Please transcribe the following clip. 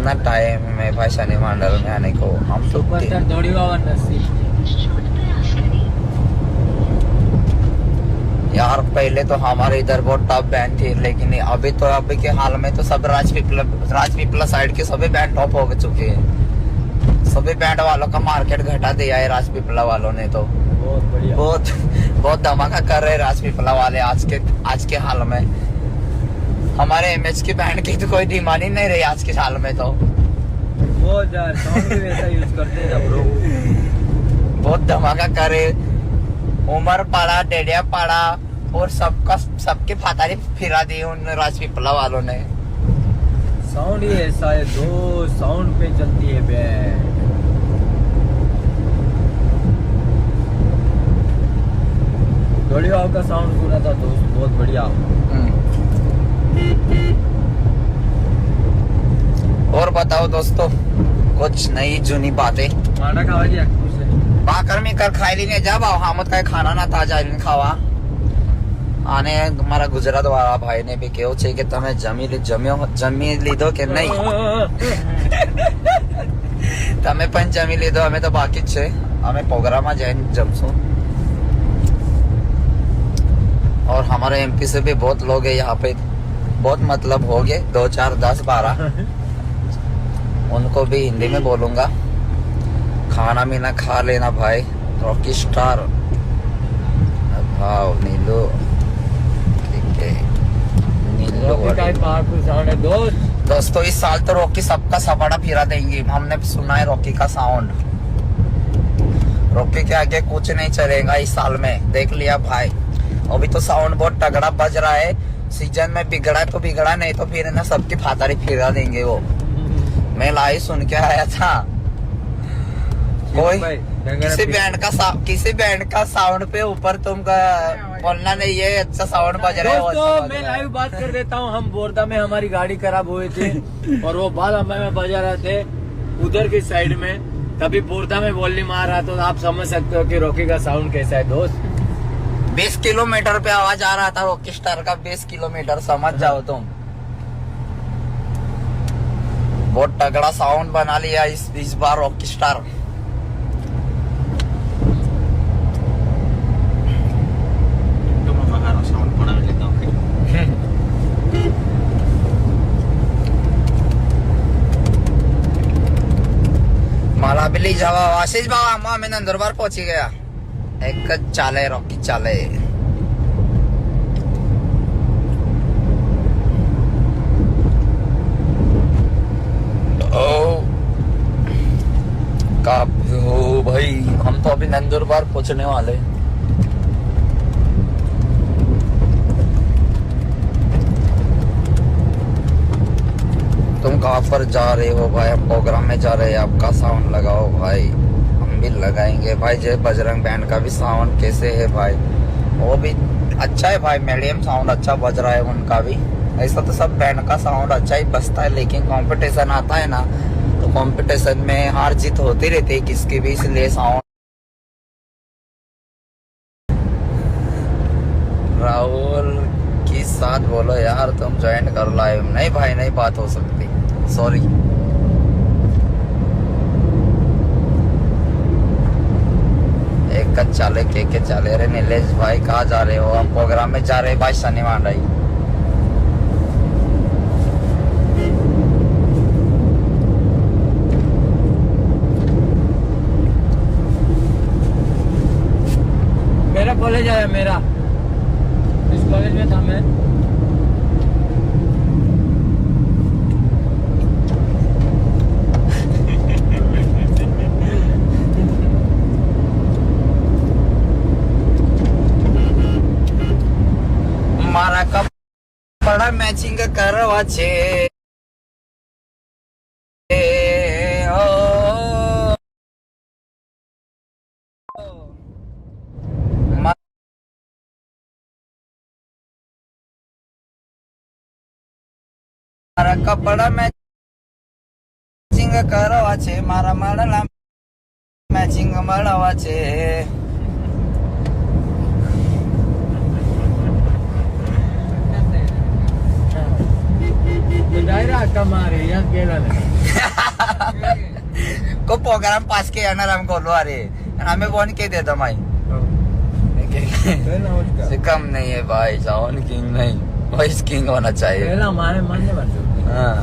कितना टाइम है भाई शनि मंडल में आने को। हम तो यार पहले तो हमारे इधर बहुत टफ बैंड थी, लेकिन अभी तो अभी के हाल में तो सब राजपीपला साइड के सभी बैंड टॉप हो चुके हैं। सभी बैंड वालों का मार्केट घटा दिया है राजपीपला वालों ने। तो बहुत बढ़िया, बहुत धमाका कर रहे हैं राजपीपला वाले आज के हाल में। हमारे एमएच की बैंड की तो कोई डिमांड ही नहीं रही आज के साल में। तो बहुत साउंड भी वैसा यूज करते हैं ब्रो, बहुत धमाका करे। उमर पाड़ा, डेडिया पाड़ा और सबके फातारी फिरा दी उन राजपीपला वालों ने। साउंड ही ऐसा है, दो साउंड पे चलती है बैंड। का साउंड सुना था दोस्त, बहुत बढ़िया। और बताओ दोस्तों कुछ नई जुनी बातें। खाना खावा दिया बाकर में कर खाई ली ने जा बाव हामत का खाना ना ताजा इन खावा आने हमारा गुजरात वाला भाई ने भी केव छे कि તમે જમી લીધો કે નહીં। તમે પણ જમી લીધો, અમે તો બાકી જ છે। અમે પ્રોગ્રામમાં જઈને જમશું। और हमारे एमपी से भी बहुत लोग हैं यहाँ पे, बहुत मतलब हो गए 2 4 10 12। उनको भी हिंदी में बोलूंगा। खाना मीना खा लेना भाई। रॉकी स्टार भाव नीलो, ठीक है नीलो। दोस्तों इस साल तो रॉकी सबका सपाटा फिरा देंगे। हमने सुना है रॉकी का साउंड। रॉकी के आगे कुछ नहीं चलेगा इस साल में, देख लिया भाई। अभी तो साउंड बहुत तगड़ा बज रहा है। सीजन में बिगड़ा तो बिगड़ा, नहीं तो फिर ना सबकी फातारी फिरा देंगे वो। मैं लाइव सुन के आया था। कोई किसी बैंड का साउंड पे ऊपर तुमका बोलना नहीं है अच्छा साउंड बज रहा है। दोस्तों मैं लाइव बात कर देता हूँ। हम बोरदा में हमारी गाड़ी खराब हुई थी और वो बाल हमें बजा रहे थे उधर की साइड में, तभी बोरदा में वॉल्यूम आ रहा। तो आप समझ सकते हो कि रॉकी का साउंड कैसा है दोस्त। 20 किलोमीटर पे आवाज आ रहा था रॉकी स्टार का। 20 किलोमीटर समझ जाओ तुम। बहुत तगड़ा साउंड बना लिया इस बार रॉकी स्टार। माला बिल्ली जावा आशीष बाबा मैं नंदुरबार पहुंची गया। एक चाले रॉकी चाले। हो भाई हम तो अभी नंदुरबार पहुंचने वाले। तुम कहाँ पर जा रहे हो भाई? हम प्रोग्राम में जा रहे हैं। आपका साउंड लगाओ भाई। हम भी लगाएंगे भाई। जय बजरंग बैंड का भी साउंड कैसे है भाई? वो भी अच्छा है भाई। मीडियम साउंड अच्छा बज रहा है उनका भी। ऐसा तो सब बैंड का साउंड अच्छा ही बजता है, लेकिन कंपटीशन आता है ना तो कंपटीशन में हार जीत होती रहती है किसकी भी, इसलिए साउंड। राहुल के साथ बोलो यार तुम ज्वाइन कर लाइव। नहीं भाई नहीं बात हो सकती, सॉरी। एक चाले के चाले रे नीलेश भाई कहाँ जा रहे हो? हम प्रोग्राम में जा रहे हैं भाई शनिवार रही। मेरा कॉलेज आया, मेरा इस कॉलेज में था मैं। मारा कपड़ा मैचिंग करवा छे। मारा कपड़ा मैचिंग करवा छे, मारा माडला मैचिंग મળવા છે। डायरा कमारे याद केला ने को प्रोग्राम पास के यार हम को लो अरे हमें वन के दे दो भाई कम नहीं है भाई, जॉन किंग नहीं, वॉइस किंग होना चाहिए। हमारे मन में हाँ